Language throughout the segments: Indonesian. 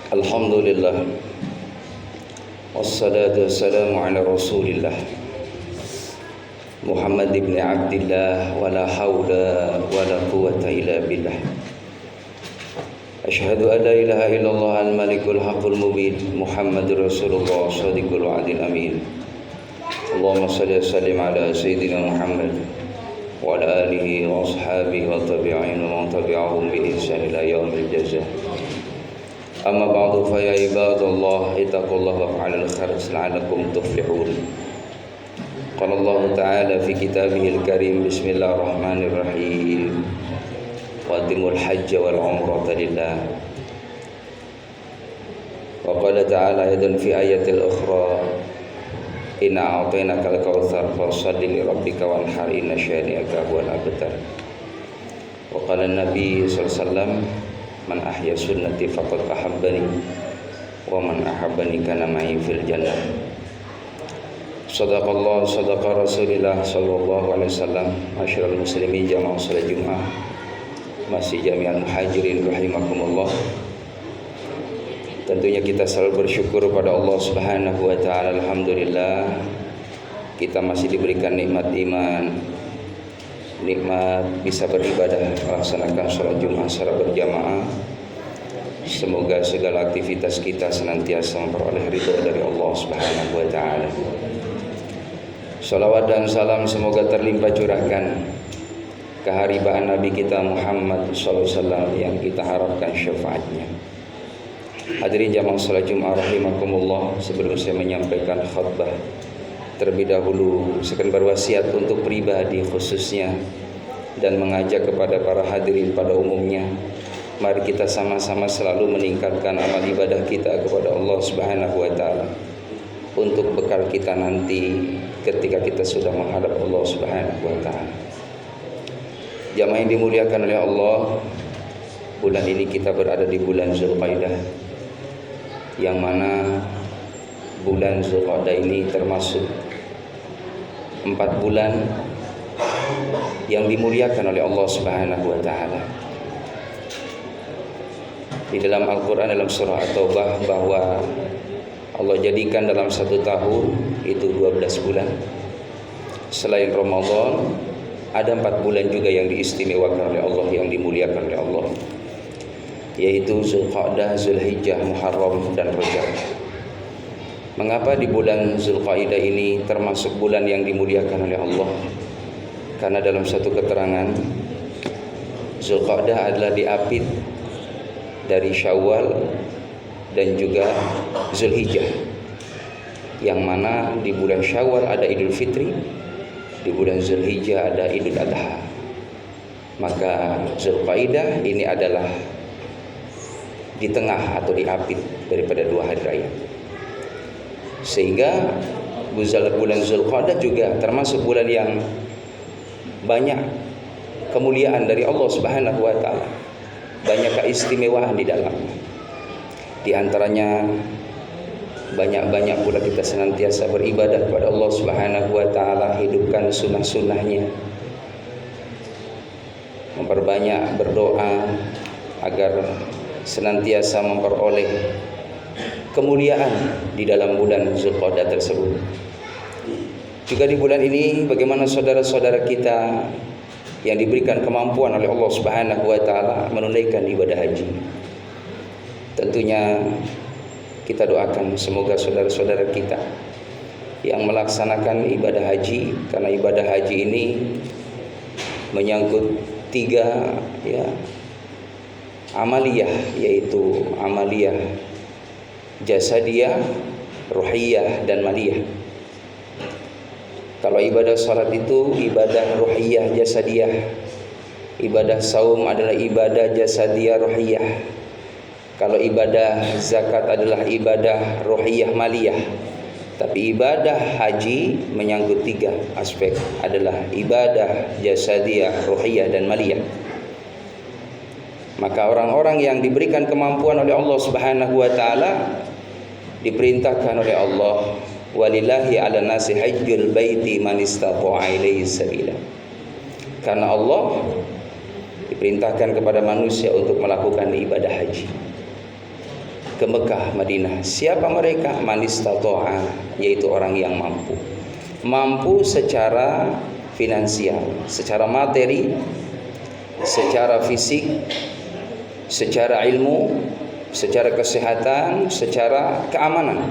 Alhamdulillah, wassalatu wassalamu ala rasulillah Muhammad ibn Abdillah, wala hawla wala quwwata illa billah. Ashhadu an la ilaha illallah al-malikul haqqul mubin, Muhammadur Rasulullah shadiqul wa'dil amin. Allahumma salli wa sallim ala sayyidina Muhammad wa ala alihi wa ashabihi wa tabi'in wa man tabi'ahum bi ihsan ila yaumil jazaa. Amma ba'du, fa ya ibadallah ittaqullaha waf'alul khairat la'allakum tuflihun. Qala Allah ta'ala fi kitabihil karim, bismillahirrahmanirrahim, wa atimul hajja wal umrata lillah. Wa qala ta'ala aidan fi ayatil ukhra, inna a'tainakal kautsar fashalli li rabbika wanhar inna syani'aka huwal abtar. Wa qala an-nabi sallallahu alaihi wasallam, man ahya sunnati faqad ahabbani wa man ahabbani kana ma'i fil jannah. Sadaqallah sadaqa Rasulillah sallallahu alaihi wasallam. Masyiral muslimin jamaah salat Jumat, masih jami'an muhajirin rahimakumullah. Tentunya kita selalu bersyukur pada Allah Subhanahu wa taala. Alhamdulillah kita masih diberikan nikmat iman, nikmat bisa beribadah, melaksanakan sholat Jumat secara berjamaah. Semoga segala aktivitas kita senantiasa memperoleh ridho dari Allah Subhanahu wa taala. Shalawat dan salam semoga terlimpah curahkan keharibaan Nabi kita Muhammad sallallahu alaihi wasallam yang kita harapkan syafaatnya. Hadirin jamaah salat Jumat rahimakumullah, sebelum saya menyampaikan khutbah, terlebih dahulu saya akan berwasiat untuk pribadi khususnya dan mengajak kepada para hadirin pada umumnya. Mari kita sama-sama selalu meningkatkan amal ibadah kita kepada Allah Subhanahu wa taala untuk bekal kita nanti ketika kita sudah menghadap Allah Subhanahu wa taala. Jamaah yang dimuliakan oleh Allah, bulan ini kita berada di bulan Zulqa'dah, yang mana bulan Zulqa'dah ini termasuk 4 bulan yang dimuliakan oleh Allah Subhanahu wa taala. Di dalam Al-Qur'an, dalam surah At-Taubah, bahwa Allah jadikan dalam 1 tahun itu 12 bulan. Selain Ramadan, ada 4 bulan juga yang diistimewakan oleh Allah, yang dimuliakan oleh Allah, yaitu Zulqa'dah, Zulhijjah, Muharram dan Rajab. Mengapa di bulan Zulqa'dah ini termasuk bulan yang dimuliakan oleh Allah? Karena dalam satu keterangan, Zulqa'dah adalah diapit dari Syawal dan juga Zulhijjah, yang mana di bulan Syawal ada Idul Fitri, di bulan Zulhijjah ada Idul Adha. Maka Zulqa'dah ini adalah di tengah atau diapit daripada 2 hari raya, sehingga bulan Zulqa'dah juga termasuk bulan yang banyak kemuliaan dari Allah Subhanahu wa taala, banyak keistimewaan di dalamnya. Di antaranya banyak-banyak pula kita senantiasa beribadah kepada Allah Subhanahu wa taala, hidupkan sunnah-sunnahnya, memperbanyak berdoa agar senantiasa memperoleh kemuliaan di dalam bulan Zulqa'dah tersebut. Juga di bulan ini bagaimana saudara-saudara kita yang diberikan kemampuan oleh Allah Subhanahu wa taala menunaikan ibadah haji. Tentunya kita doakan semoga saudara-saudara kita yang melaksanakan ibadah haji, karena ibadah haji ini menyangkut 3 amaliyah, yaitu amaliyah jasadiyah, ruhiyah dan maliyah. Kalau ibadah salat itu ibadah ruhiyah jasadiyah, ibadah saum adalah ibadah jasadiyah ruhiyah. Kalau ibadah zakat adalah ibadah ruhiyah maliyah. Tapi ibadah haji menyangkut 3 aspek, adalah ibadah jasadiyah, ruhiyah dan maliyah. Maka orang-orang yang diberikan kemampuan oleh Allah Subhanahu wa taala diperintahkan oleh Allah, walillahi 'alan nasi hajjul baiti man istata'a ilaihi sabila. Karena Allah diperintahkan kepada manusia untuk melakukan ibadah haji. ke Mekah, Madinah. Siapa mereka? Man istata'a, yaitu orang yang mampu. Mampu secara finansial, secara materi, secara fisik, secara ilmu, secara kesehatan, secara keamanan.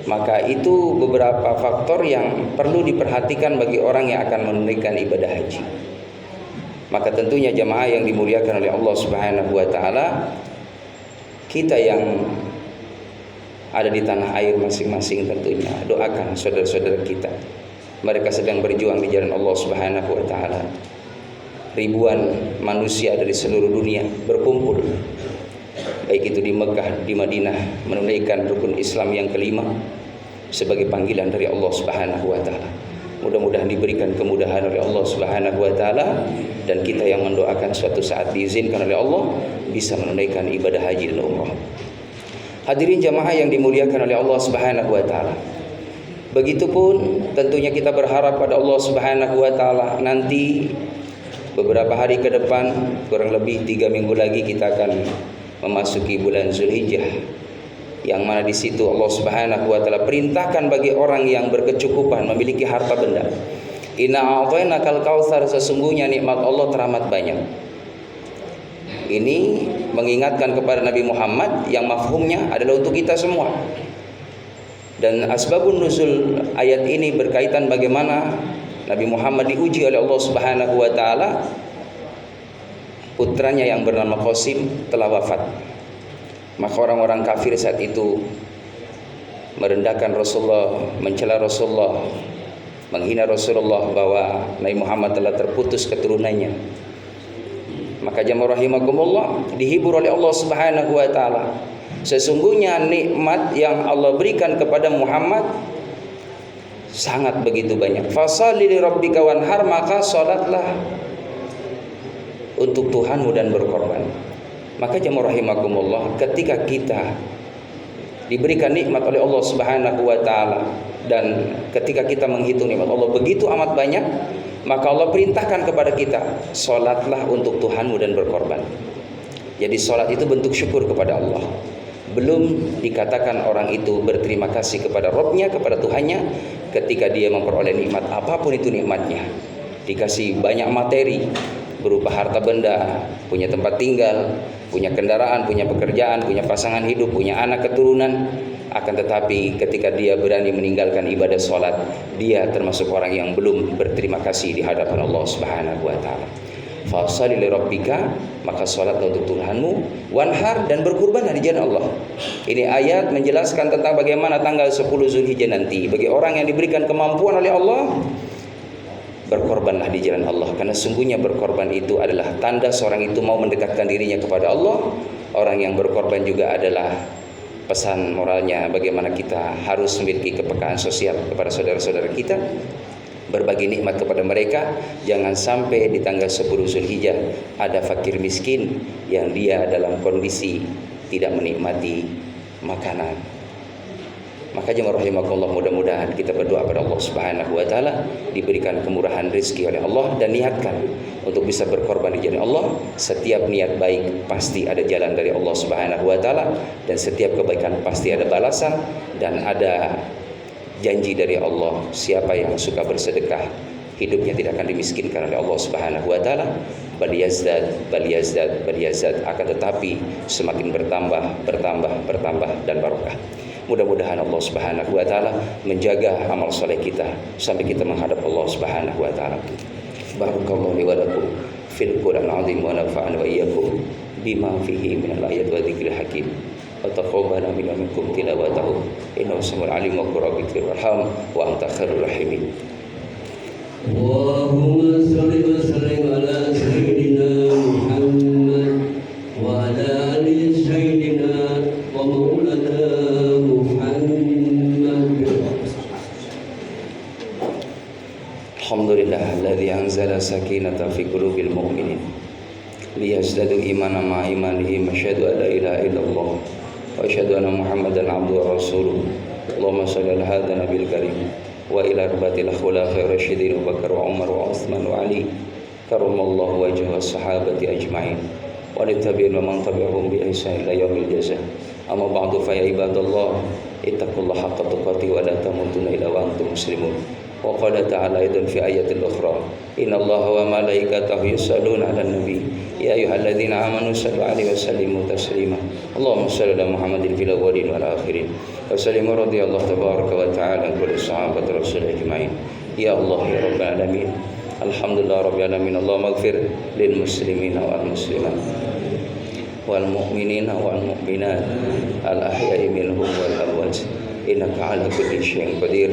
Maka itu beberapa faktor yang perlu diperhatikan bagi orang yang akan menunaikan ibadah haji. Maka tentunya jamaah yang dimuliakan oleh Allah Subhanahu wa taala, kita yang ada di tanah air masing-masing tentunya doakan saudara-saudara kita. Mereka sedang berjuang di jalan Allah Subhanahu wa taala. Ribuan manusia dari seluruh dunia berkumpul, baik itu di Mekah, di Madinah, menunaikan rukun Islam yang kelima sebagai panggilan dari Allah Subhanahu wa taala. Mudah-mudahan diberikan kemudahan oleh Allah Subhanahu wa taala, dan kita yang mendoakan suatu saat diizinkan oleh Allah bisa menunaikan ibadah haji dan umrah. Hadirin jamaah yang dimuliakan oleh Allah Subhanahu wa taala. Begitupun tentunya kita berharap pada Allah Subhanahu wa taala, nanti beberapa hari ke depan, kurang lebih 3 minggu lagi kita akan memasuki bulan Zulhijjah, yang mana di situ Allah Subhanahu wa taala perintahkan bagi orang yang berkecukupan, memiliki harta benda. Inna a'tainakal kautsar, sesungguhnya nikmat Allah teramat banyak. Ini mengingatkan kepada Nabi Muhammad yang mafhumnya adalah untuk kita semua. Dan asbabun nuzul ayat ini berkaitan bagaimana Nabi Muhammad diuji oleh Allah Subhanahu wa taala. Putranya yang bernama Qasim telah wafat. Maka orang-orang kafir saat itu merendahkan Rasulullah, mencela Rasulullah, menghina Rasulullah bahwa Nabi Muhammad telah terputus keturunannya. Maka jamaah rahimakumullah, dihibur oleh Allah Subhanahu wa taala. Sesungguhnya nikmat yang Allah berikan kepada Muhammad sangat begitu banyak. Fasholli li rabbika wanhar, maka salatlah untuk Tuhanmu dan berkorban. Maka jamaah rahimakumullah, ketika kita diberikan nikmat oleh Allah Subhanahu wa taala, dan ketika kita menghitung nikmat Allah begitu amat banyak, maka Allah perintahkan kepada kita, salatlah untuk Tuhanmu dan berkorban. Jadi salat itu bentuk syukur kepada Allah. Belum dikatakan orang itu berterima kasih kepada Rabb-nya, kepada Tuhannya, ketika dia memperoleh nikmat apapun itu nikmatnya. Dikasih banyak materi berupa harta benda, punya tempat tinggal, punya kendaraan, punya pekerjaan, punya pasangan hidup, punya anak keturunan. Akan tetapi ketika dia berani meninggalkan ibadah sholat, dia termasuk orang yang belum berterima kasih di hadapan Allah Subhanahu wa taala. Fasholli li rabbika, maka sholat untuk Tuhanmu, wanhar, dan berkurban di jalan Allah. Ini ayat menjelaskan tentang bagaimana tanggal 10 Zulhijjah nanti bagi orang yang diberikan kemampuan oleh Allah, berkorbanlah di jalan Allah. Karena sungguhnya berkorban itu adalah tanda seorang itu mau mendekatkan dirinya kepada Allah. Orang yang berkorban juga adalah pesan moralnya bagaimana kita harus memiliki kepekaan sosial kepada saudara-saudara kita, berbagi nikmat kepada mereka. Jangan sampai di tanggal 10 Zulhijjah ada fakir miskin yang dia dalam kondisi tidak menikmati makanan. Maka jemaah rahimakumullah, mudah-mudahan kita berdoa kepada Allah Subhanahu wa taala diberikan kemurahan rezeki oleh Allah, dan niatkan untuk bisa berkorban di jalan Allah. Setiap niat baik pasti ada jalan dari Allah Subhanahu wa taala, dan setiap kebaikan pasti ada balasan, dan ada janji dari Allah, siapa yang suka bersedekah hidupnya tidak akan dimiskinkan oleh Allah Subhanahu wa taala. Bal yazdad, akan tetapi semakin bertambah dan barokah. Mudah-mudahan Allah Subhanahu wa taala menjaga amal saleh kita sampai kita menghadap Allah Subhanahu wa taala. Barakallahu li wa lakum fil Qur'anil azim wa nafa'ana wa iyyakum bima fihi minal ayati wa dzikril hakim. Wa taqabbala minna minkum tilawatahu innahu samiul alim wa qurrabiul rahim wa anta khairur rahimin. Allahumma shalli wa sallim ala sayyidina Muhammad wa ala ali sayyidina wa maulana Alhamdulillahilladzi anzala sakinata fi qulubil mu'minin liyazdadu imanan ma imanihim, asyhadu an la ilaha illallah wa asyhadu anna Muhammadan abduhu wa rasuluh. Allahumma shalli ala hadzal nabiyil karim wa ila arbatil khulafa'ir rasyidin Abu Bakar wa Umar wa Utsman wa Ali karramallahu wajha was sahabati ajma'in wa litabi'in wa man tabi'ahum bi ihsan ila yaumil jazaa. أما بعد فيا عباد الله اتقوا الله حق تقاته ولا تموتن إلا وأنتم مسلمون. وقال تعالى أيضا في آية أخرى إن الله وملائكته يصلون على النبي يا أيها الذين آمنوا صلوا عليه وسلموا تسليما. اللهم صل على محمد في الأولين والآخرين وسلم رضي الله تبارك وتعالى عن كل الصحابة رسول أجمعين. يا الله يا رب العالمين الحمد لله رب العالمين. اللهم اغفر للمسلمين والمسلمات والمؤمنين والمؤمنات الأحياء منهم والأموات إنك على كل شيء قدير.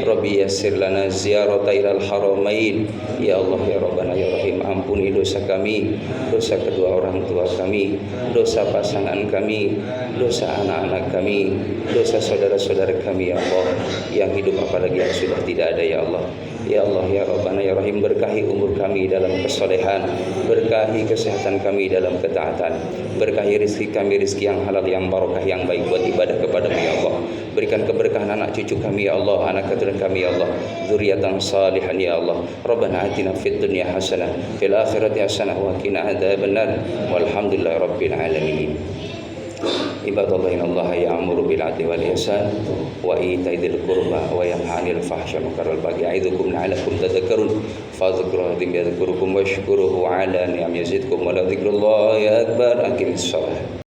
Rabbi yassir lana ziyarata ilal haramain. Ya Allah ya Rabbana ya Rahim, ampuni dosa kami, dosa kedua orang tua kami, dosa pasangan kami, dosa anak-anak kami, dosa saudara-saudara kami ya Allah, yang hidup apalagi yang sudah tidak ada ya Allah. Ya Allah ya Rabbana ya Rahim, berkahi umur kami dalam kesolehan, berkahi kesehatan kami dalam ketaatan, berkahi rizki kami rizki yang halal, yang barokah, yang baik buat ibadah kepada-Mu ya Allah. Berikan keberkahan anak cucu kami ya Allah, anak keturunan kami ya Allah, dzurriatan salihan ya Allah. Rabbana atina fid dunya hasanah fil akhirati hasanah wa qina adzabannar walhamdulillahi rabbil alamin. Ibadallah innallaha ya'muru bil 'adli wal ihsan wa ita'i dzil qurba wa yanha 'anil fahsya'i wal munkari wal baghi ya'idukum la'allakum tadhakkarun fadhkurullaha yadhkurukum washkuruhu 'ala ni'amihi yazidkum wa la dzikrullahi akbar. Aqimis shalah.